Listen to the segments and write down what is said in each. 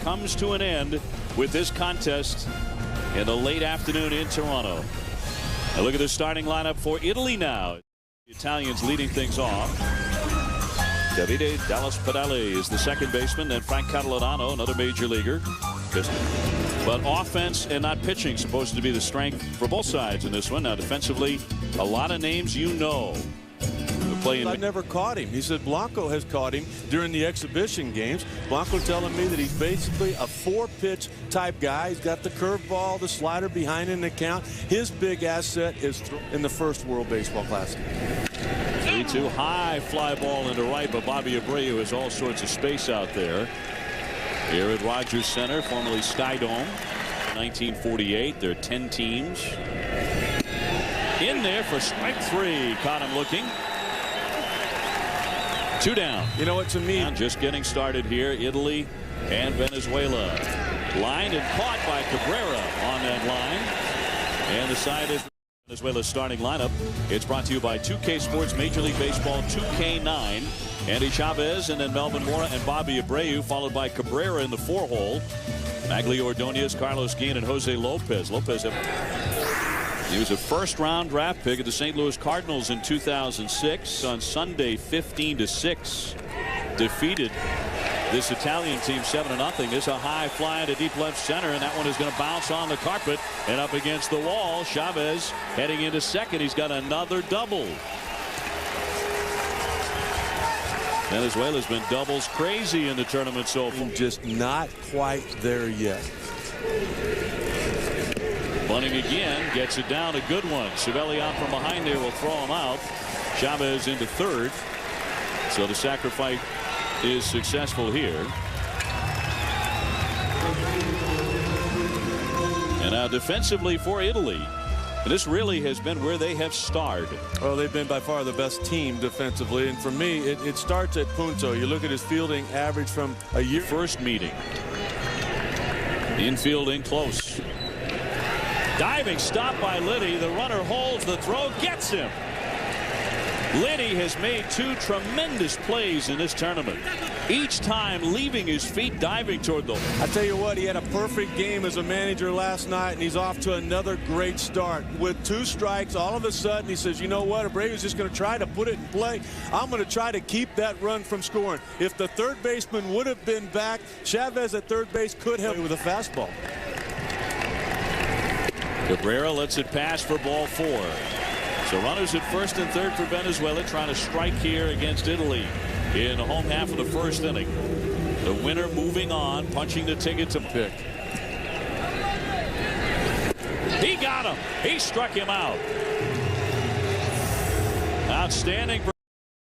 comes to an end with this contest in the late afternoon in Toronto. Now look at the starting lineup for Italy now. The Italians leading things off. Davide Dallas Padale is the second baseman, then Frank Catalano, another major leaguer. But offense and not pitching supposed to be the strength for both sides in this one. Now defensively, a lot of names you know. I never caught him. He said Blanco has caught him during the exhibition games. Blanco telling me that he's basically a 4-pitch type guy. He's got the curveball, the slider behind in the count. His big asset is in the first World Baseball Classic. 3-2 high fly ball into right, but Bobby Abreu has all sorts of space out there. Here at Rogers Center, formerly Sky Dome, 1948. There are 10 teams. In there for strike 3. Caught him looking. 2 down. You know what, to me, just getting started here. Italy and Venezuela. Lined and caught by Cabrera on that line. And the side is Venezuela's starting lineup. It's brought to you by 2K Sports Major League Baseball 2K9. Andy Chavez and then Melvin Mora and Bobby Abreu, followed by Cabrera in the 4-hole. Magli Ordonez, Carlos Guillen, and Jose Lopez. He was a first-round draft pick of the St. Louis Cardinals in 2006. On Sunday, 15-6, defeated this Italian team 7-0. There's a high fly into deep left center, and that one is going to bounce on the carpet and up against the wall. Chavez heading into second. He's got another double. Venezuela's been doubles crazy in the tournament so far. Just not quite there yet. Bunting again, gets it down, a good one. Cervelli out from behind there will throw him out. Chavez into third. So the sacrifice is successful here. And now defensively for Italy. And this really has been where they have starred. Well, they've been by far the best team defensively. And for me, it starts at Punto. You look at his fielding average from a year. First meeting. Infielding close. Diving stop by Liddy. The runner holds the throw, gets him. Liddy has made 2 tremendous plays in this tournament. Each time leaving his feet, diving toward the. I tell you what, he had a perfect game as a manager last night, and he's off to another great start. With 2 strikes, all of a sudden he says, you know what, Abreu's just going to try to put it in play. I'm going to try to keep that run from scoring. If the third baseman would have been back, Chavez at third base could help with a fastball. Cabrera lets it pass for ball 4. So runners at first and third for Venezuela, trying to strike here against Italy in the home half of the first inning. The winner moving on, punching the ticket to pick. He got him. He struck him out. Outstanding.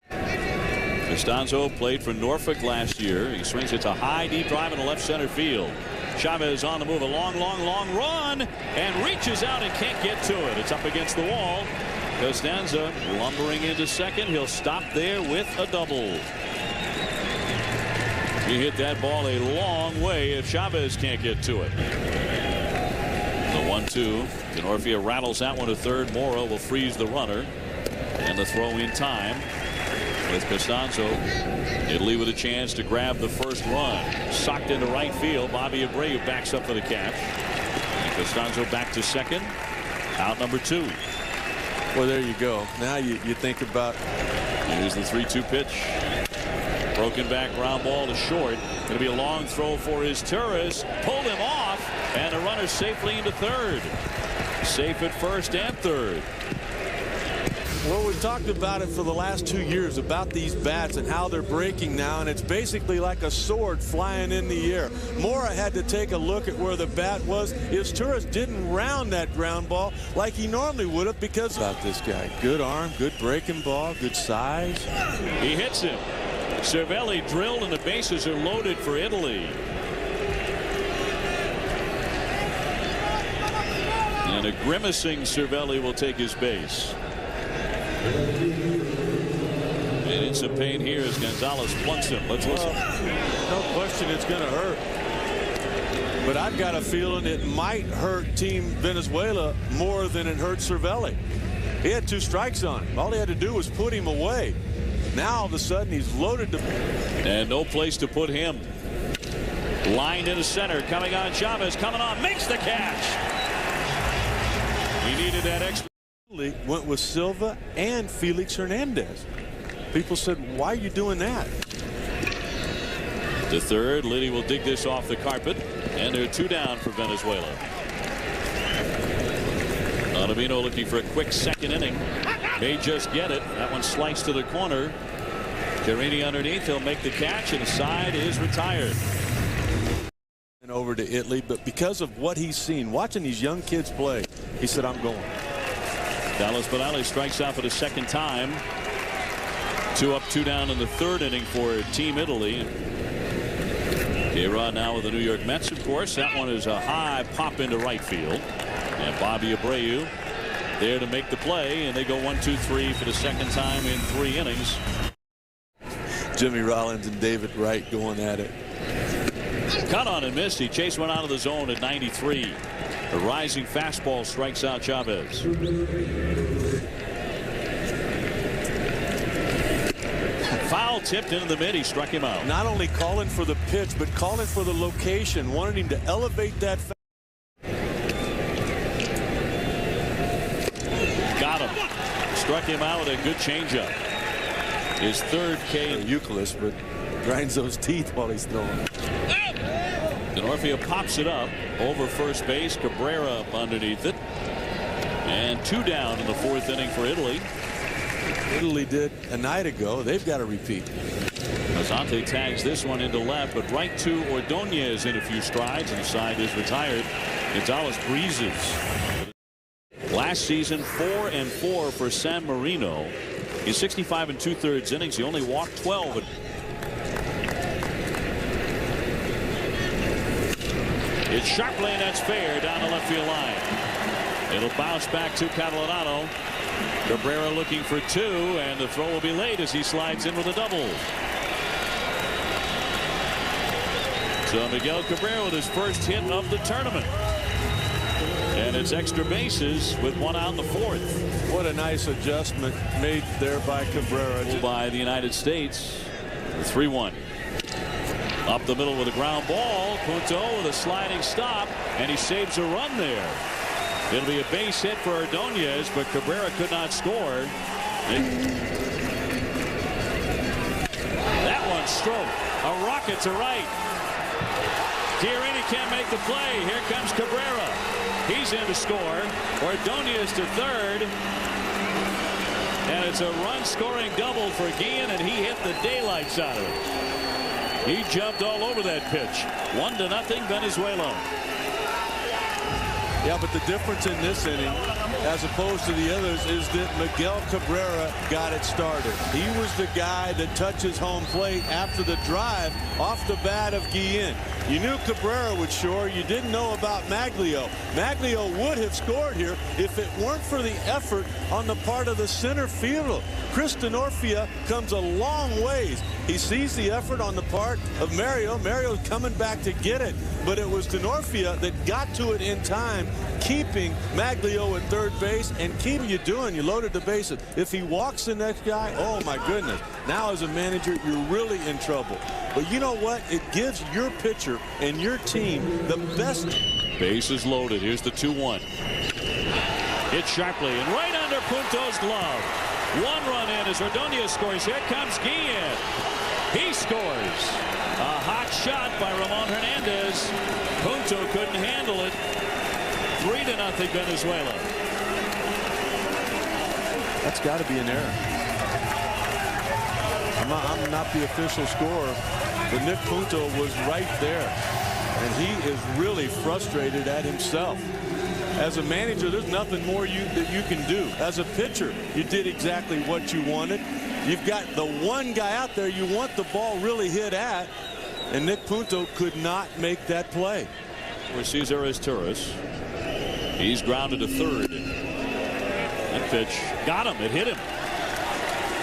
Costanzo played for Norfolk last year. He swings it to high, deep drive in the left center field. Chavez on the move, a long run, and reaches out and can't get to it. It's up against the wall. Costanza lumbering into second. He'll stop there with a double. He hit that ball a long way if Chavez can't get to it. The 1-2. Denorfia rattles that one to third. Mora will freeze the runner. And the throw in time with Costanzo. Italy with a chance to grab the first run. Socked into right field. Bobby Abreu backs up for the catch. And Costanzo back to second. Out number 2. Well, there you go. Now you think about. Here's the 3-2 pitch. Broken back ground ball to short. Going to be a long throw for his Torres. Pulled him off, and the runner safely into third. Safe at first and third. Well, we've talked about it for the last 2 years about these bats and how they're breaking now, and it's basically like a sword flying in the air. Mora had to take a look at where the bat was. His Torres didn't round that ground ball like he normally would have because about this guy. Good arm, good breaking ball, good size. He hits him. Cervelli drilled, and the bases are loaded for Italy. And a grimacing Cervelli will take his base. And in some pain here as Gonzalez plunks him. Let's listen. No question it's going to hurt. But I've got a feeling it might hurt Team Venezuela more than it hurt Cervelli. He had 2 strikes on him. All he had to do was put him away. Now all of a sudden he's loaded to. And no place to put him. Line into center, coming on. Chavez coming on, makes the catch. He needed that extra. Went with Silva and Felix Hernandez. People said, why are you doing that? The third. Liddy will dig this off the carpet, and they're 2 down for Venezuela. Ottavino looking for a quick second inning. May just get it. That one sliced to the corner. Carini underneath. He'll make the catch, and the side is retired. And over to Italy, but because of what he's seen, watching these young kids play, he said, I'm going. Dallas Benali strikes out for the second time. 2 up, 2 down in the third inning for Team Italy. K-Rod now with the New York Mets, of course. That one is a high pop into right field. And Bobby Abreu there to make the play, and they go 1-2-3 for the second time in 3 innings. Jimmy Rollins and David Wright going at it. Cut on and missed. He chased one out of the zone at 93. A rising fastball strikes out Chavez. Foul tipped into the mid. He struck him out. Not only calling for the pitch, but calling for the location, wanted him to elevate that. Got him. Struck him out with a good changeup. His third K. Euclid, but grinds those teeth while he's throwing. Denorfia pops it up over first base. Cabrera up underneath it. And 2 down in the 4th inning for Italy. Italy did a night ago. They've got to repeat. Asante tags this one into left, but right to Ordonez in a few strides, and the side is retired. Gonzalez breezes. Last season 4-4 for San Marino. In 65 2/3 innings, he only walked 12. It's sharply, and that's fair down the left field line. It'll bounce back to Catalano. Cabrera looking for 2, and the throw will be late as he slides in with a double. So Miguel Cabrera with his first hit of the tournament. And it's extra bases with 1 out in the 4th. What a nice adjustment made there by Cabrera. By the United States. 3-1. Up the middle with a ground ball. Punto with a sliding stop, and he saves a run there. It'll be a base hit for Ordonez, but Cabrera could not score. That one stroke. A rocket to right. Chiarini can't make the play. Here comes Cabrera. He's in to score. Ordonez to third. And it's a run-scoring double for Guillen, and he hit the daylights out of it. He jumped all over that pitch. 1-0 Venezuela. Yeah, but the difference in this inning, as opposed to the others, is that Miguel Cabrera got it started. He was the guy that touches home plate after the drive off the bat of Guillen. You knew Cabrera would score. You didn't know about Maglio. Maglio would have scored here if it weren't for the effort on the part of the center fielder. Chris Denorfia comes a long ways. He sees the effort on the part of Mario. Mario's coming back to get it, but it was Denorfia that got to it in time, keeping Maglio at third base and keeping you doing. You loaded the bases. If he walks the next guy, oh my goodness. Now as a manager, you're really in trouble. But you know what? It gives your pitcher and your team the best. Bases loaded. Here's the 2-1. Hit sharply and right under Punto's glove. 1 run in as Ordonez scores. Here comes Guillen. He scores. A hot shot by Ramon Hernandez. Punto couldn't handle it. 3-0 Venezuela. That's got to be an error. I'm not the official scorer, but Nick Punto was right there, and he is really frustrated at himself. As a manager, there's nothing more that you can do. As a pitcher, you did exactly what you wanted. You've got the one guy out there you want the ball really hit at, and Nick Punto could not make that play. For Cesar Torres. He's grounded to third. That pitch got him. It hit him.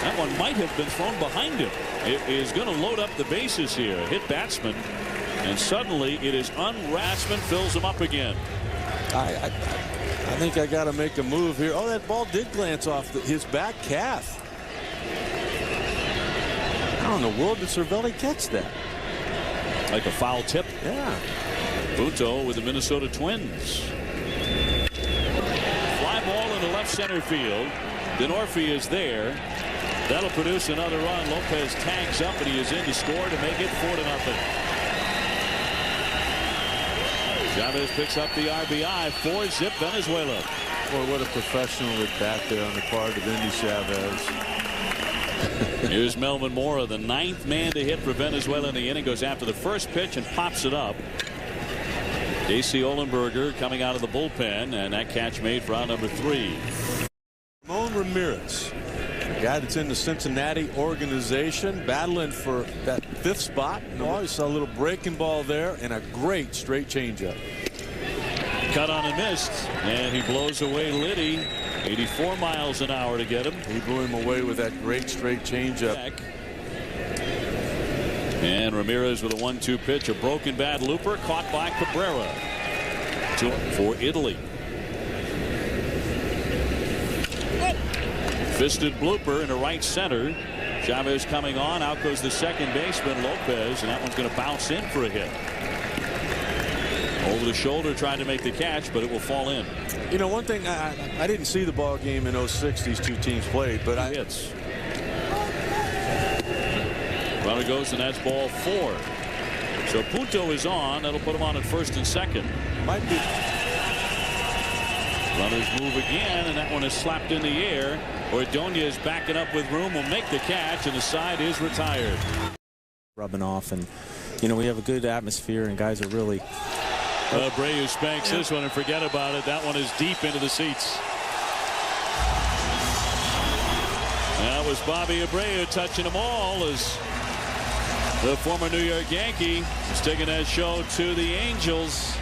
That one might have been thrown behind him. It is going to load up the bases here. Hit batsman, and suddenly it is Batsman fills him up again. I think I got to make a move here. Oh, that ball did glance off his back calf. How in the world did Cervelli catch that? Like a foul tip. Yeah. Punto with the Minnesota Twins. Fly ball into left center field. Denorfia is there. That'll produce another run. Lopez tags up, and he is in to score to make it 4-0. Chavez picks up the RBI. 4-zip Venezuela. Boy, what a professional at bat there on the part of Indy Chavez. Here's Melvin Mora, the 9th man to hit for Venezuela in the inning. Goes after the first pitch and pops it up. Casey Olenberger coming out of the bullpen, and that catch made for out number 3. Ramon Ramirez, a guy that's in the Cincinnati organization, battling for that 5th spot. You saw a little breaking ball there and a great straight changeup. Cut on and missed, and he blows away Liddy. 84 miles an hour to get him. He blew him away with that great straight changeup. And Ramirez with a 1-2 pitch, a broken bad looper caught by Cabrera. For Italy. Fisted blooper into right center. Chavez coming on. Out goes the second baseman Lopez, and that one's going to bounce in for a hit. Over the shoulder trying to make the catch, but it will fall in. You know, one thing, I didn't see the ball game in 06 these two teams played, but hits. Runner goes, and that's ball 4. So Punto is on. That'll put him on at first and second. Might be. Runners move again, and that one is slapped in the air. Ordonez backing up with room, will make the catch, and the side is retired. Rubbing off, and you know, we have a good atmosphere, and guys are really. Abreu spanks this one, and forget about it. That one is deep into the seats. That was Bobby Abreu touching them all as the former New York Yankee is taking that show to the Angels.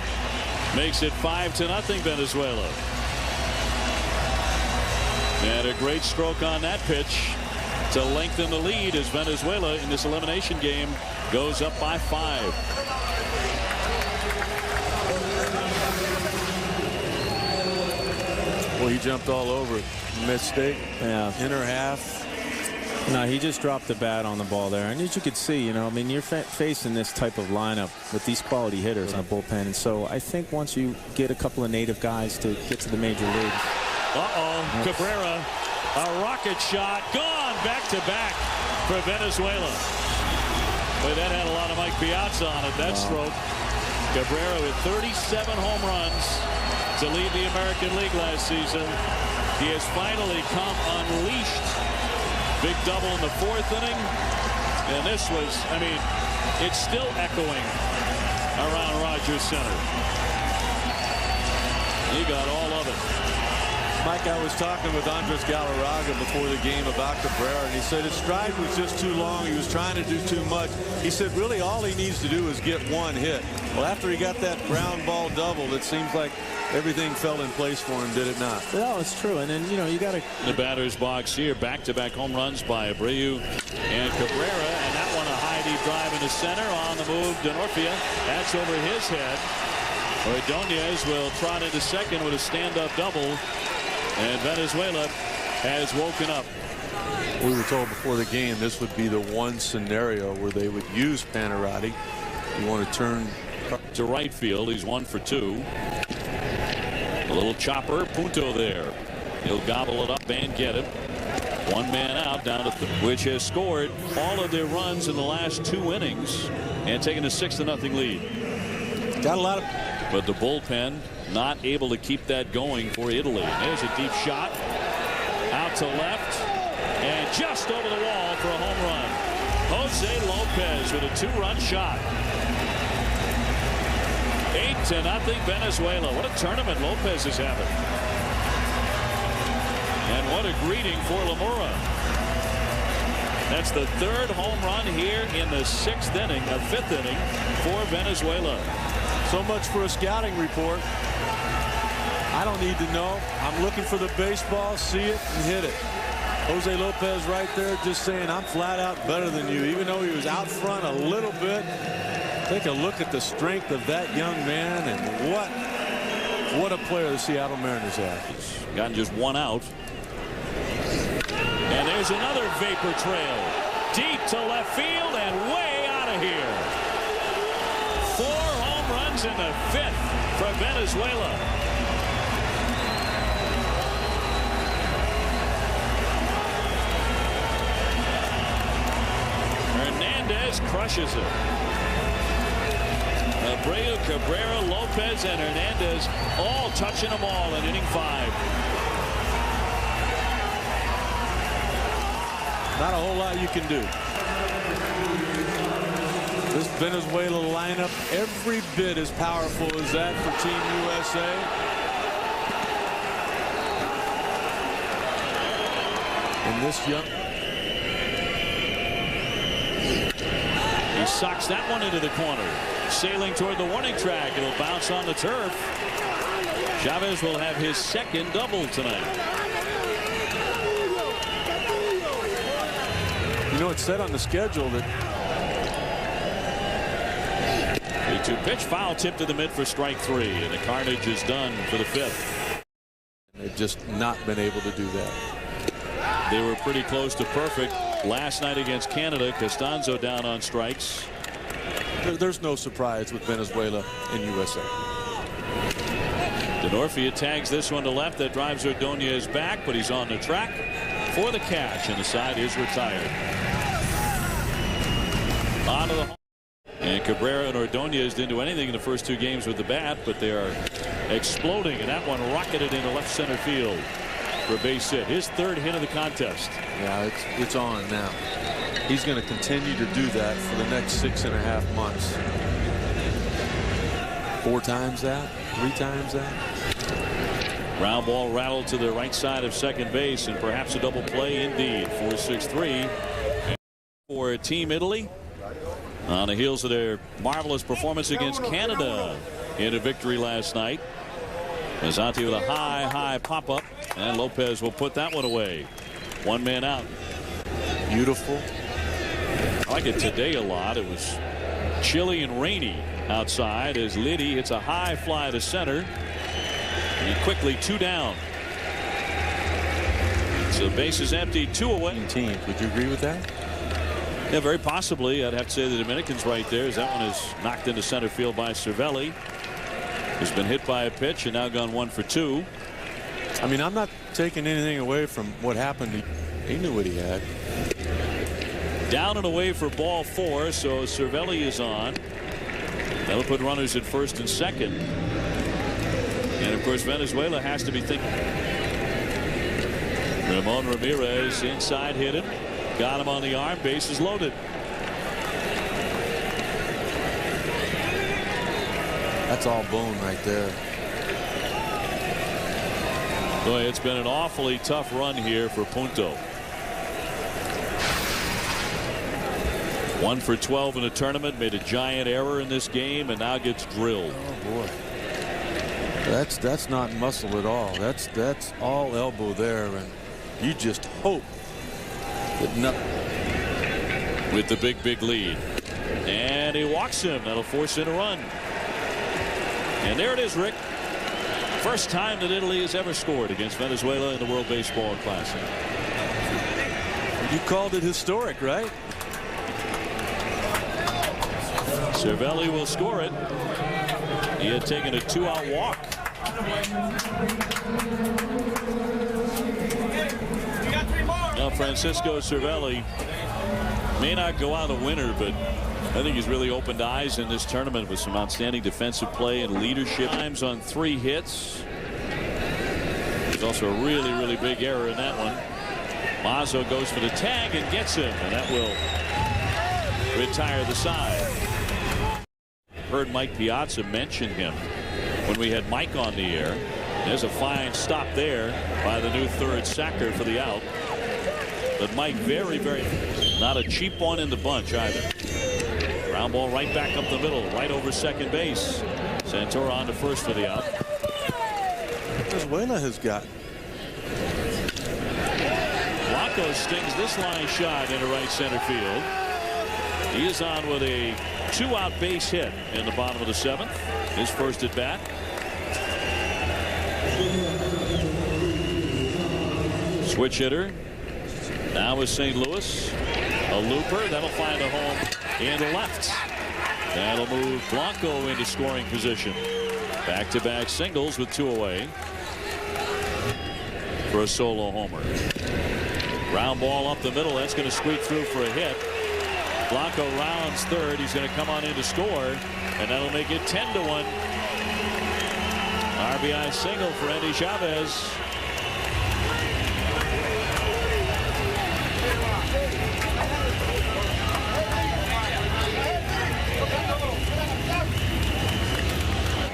Makes it 5-0 Venezuela. And a great stroke on that pitch to lengthen the lead as Venezuela in this elimination game goes up by 5. Well, he jumped all over it. Mistake. Yeah. Inner half. No, he just dropped the bat on the ball there. And as you could see, you know, I mean, you're facing this type of lineup with these quality hitters on the bullpen. And so I think once you get a couple of native guys to get to the major leagues. Cabrera, a rocket shot, gone back-to-back for Venezuela. But that had a lot of Mike Piazza on it, that stroke. Cabrera with 37 home runs to lead the American League last season. He has finally come unleashed. Big double in the 4th inning. And this was, I mean, it's still echoing around Rogers Center. He got all of it. Mike, I was talking with Andres Galarraga before the game about Cabrera, and he said his stride was just too long. He was trying to do too much. He said really all he needs to do is get one hit. Well, after he got that ground ball double, it seems like everything fell in place for him, did it not? No, it's true. And then, you know, you got to. The batter's box here, back-to-back home runs by Abreu and Cabrera, and that one a high deep drive into center. On the move, Denorfia. That's over his head. Ordonez will trot into second with a stand-up double. And Venezuela has woken up. We were told before the game this would be the one scenario where they would use Panarati. You want to turn to right field. He's 1 for 2. A little chopper. Punto there. He'll gobble it up and get it. 1 man out down to which has scored all of their runs in the last 2 innings and taken a 6-0 lead. Got a lot of. But the bullpen not able to keep that going for Italy. And there's a deep shot out to left and just over the wall for a home run. Jose Lopez with a 2-run shot. 8-0 Venezuela. What a tournament Lopez is having. And what a greeting for Lamora. That's the 3rd home run here in the 6th inning, 5th inning for Venezuela. So much for a scouting report. I don't need to know. I'm looking for the baseball, see it, and hit it. Jose Lopez right there just saying, I'm flat out better than you, even though he was out front a little bit. Take a look at the strength of that young man, and what a player the Seattle Mariners have. Gotten just 1 out. And there's another vapor trail. Deep to left field and way out of here. runs in the 5th for Venezuela. Hernandez crushes it. Abreu, Cabrera, Lopez, and Hernandez all touching them all in inning 5. Not a whole lot you can do. This Venezuela lineup every bit as powerful as that for Team USA. And this young. He sucks that one into the corner. Sailing toward the warning track. It'll bounce on the turf. Chavez will have his second double tonight. You know, it's said on the schedule that 3-2 pitch, foul tip to the mid for strike 3, and the carnage is done for the 5th. they've just not been able to do that. They were pretty close to perfect last night against Canada. Costanzo down on strikes. There's no surprise with Venezuela and USA. Denorfia tags this one to left. That drives Ordonez back, but he's on the track for the catch, and the side is retired. Onto the home. And Cabrera and Ordonez didn't do anything in the first 2 games with the bat, but they are exploding, and that one rocketed into left center field for a base hit. His 3rd hit of the contest. Yeah, it's on now. He's going to continue to do that for the next 6.5 months. 4 times that, 3 times that. Ground ball rattled to the right side of second base, and perhaps a double play indeed. 4-6-3 for Team Italy on the heels of their marvelous performance against Canada in a victory last night. Mazzanti with a high pop-up, and Lopez will put that one away. 1 man out. Beautiful. I like it today a lot. It was chilly and rainy outside as Liddy hits a high fly to center, and quickly 2 down. So the base is empty, 2 away. Teams, would you agree with that? Yeah, very possibly. I'd have to say the Dominicans right there, as that one is knocked into center field by Cervelli. Has been hit by a pitch and now gone 1 for 2. I mean, I'm not taking anything away from what happened. He knew what he had. Down and away for ball 4, so Cervelli is on. That'll put runners at first and second. And of course Venezuela has to be thinking. Ramon Ramirez inside hit him. Got him on the arm. Bases loaded. That's all bone right there. Boy, it's been an awfully tough run here for Punto. 1 for 12 in the tournament, made a giant error in this game, and now gets drilled. Oh boy, that's not muscle at all. That's all elbow there, and you just hope that nothing. With the big lead, and he walks him. That'll force in a run. And there it is, Rick. First time that Italy has ever scored against Venezuela in the World Baseball Classic. You called it historic, right? Cervelli will score it. He had taken a 2-out walk. Now Francisco Cervelli may not go out a winner, but I think he's really opened eyes in this tournament with some outstanding defensive play and leadership. Times on 3 hits. There's also a really big error in that one. Mazzo goes for the tag and gets him, and that will retire the side. Heard Mike Piazza mention him when we had Mike on the air. There's a fine stop there by the new 3rd sacker for the out. But Mike very not a cheap one in the bunch either. Ground ball right back up the middle, right over second base. Santora on to first for the out. Venezuela has got. Blanco stings this line shot into right center field. He is on with a 2-out base hit in the bottom of the 7th. His first at bat. Switch hitter. Now with St. Louis. A looper that'll find a home in left. That'll move Blanco into scoring position. Back-to-back singles with 2 away for a solo homer. Ground ball up the middle. That's going to squeak through for a hit. Blanco rounds third. He's going to come on in to score, and that'll make it 10-1. RBI single for Andy Chavez.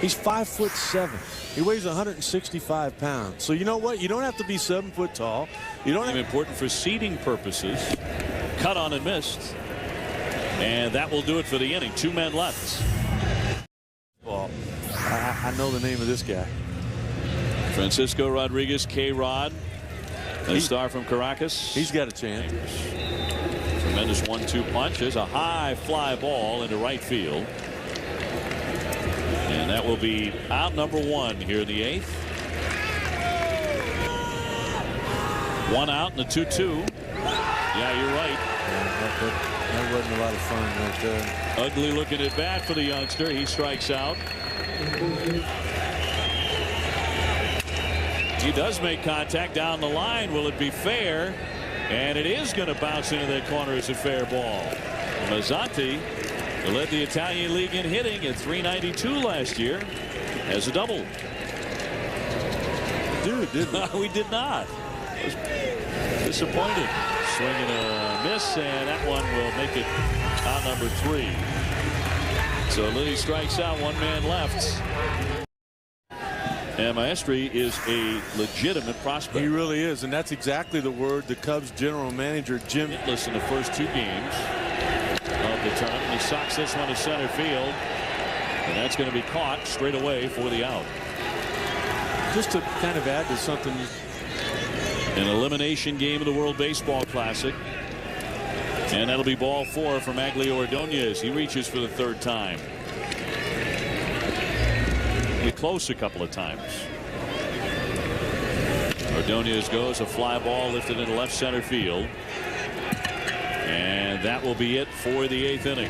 He's 5'7". He weighs 165 pounds. So you know what? You don't have to be 7 foot tall. You don't have important for seeding purposes. Cut on and missed. And that will do it for the inning. 2 men left. Well, I know the name of this guy. Francisco Rodriguez, K-Rod. A star from Caracas. He's got a chance. Tremendous 1-2 punch. There's a high fly ball into right field. And that will be out number 1 here in the 8th. 1 out in the 2-2. Yeah, you're right. That wasn't a lot of fun right there. Ugly looking at bat for the youngster. He strikes out. He does make contact down the line. Will it be fair? And it is going to bounce into that corner as a fair ball. Mazzanti, who led the Italian league in hitting at .392 last year, has a double. Dude, did we? We did not. Disappointed. Swing and a miss, and that one will make it out number 3. So Liddy strikes out, 1 man left. And Maestri is a legitimate prospect. He really is, and that's exactly the word the Cubs general manager Jim Hitless in the first 2 games of the tournament. He socks this one to center field, and that's going to be caught straight away for the out. Just to kind of add to something. An elimination game of the World Baseball Classic. And that'll be ball 4 for Maglio Ordonez. He reaches for the 3rd time. Get close a couple of times. Ordonez goes, a fly ball lifted into left center field. And that will be it for the 8th inning.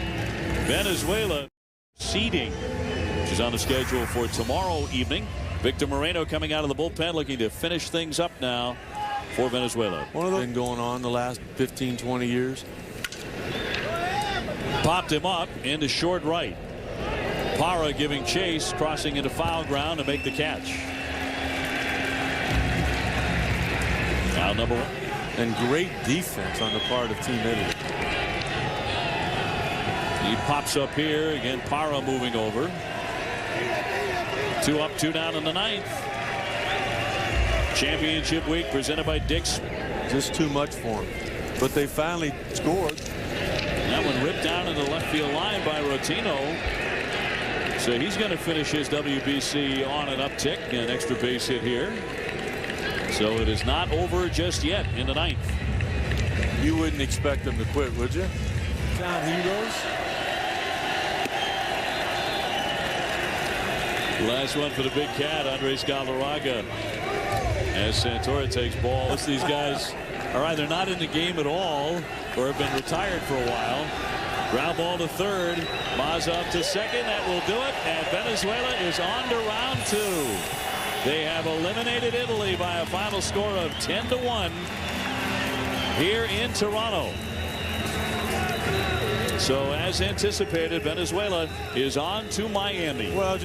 Venezuela seeding, which is on the schedule for tomorrow evening. Victor Moreno coming out of the bullpen, looking to finish things up now for Venezuela. One of those been going on the last 15-20 years. Popped him up into short right. Parra giving chase, crossing into foul ground to make the catch. Now number 1. And great defense on the part of Team Italy. He pops up here again. Parra moving over. 2 up, 2 down in the 9th. Championship week presented by Dick's. Just too much for him. But they finally scored. That one ripped down in the left field line by Rotino. So he's going to finish his WBC on an uptick. An extra base hit here. So it is not over just yet in the 9th. You wouldn't expect them to quit, would you? John Heroes. Last one for the big cat, Andres Galarraga. As Santora takes ball. These guys are either not in the game at all or have been retired for a while. Ground ball to 3rd. Mazza up to 2nd. That will do it. And Venezuela is on to round 2. They have eliminated Italy by a final score of 10-1 here in Toronto. So as anticipated, Venezuela is on to Miami. Well,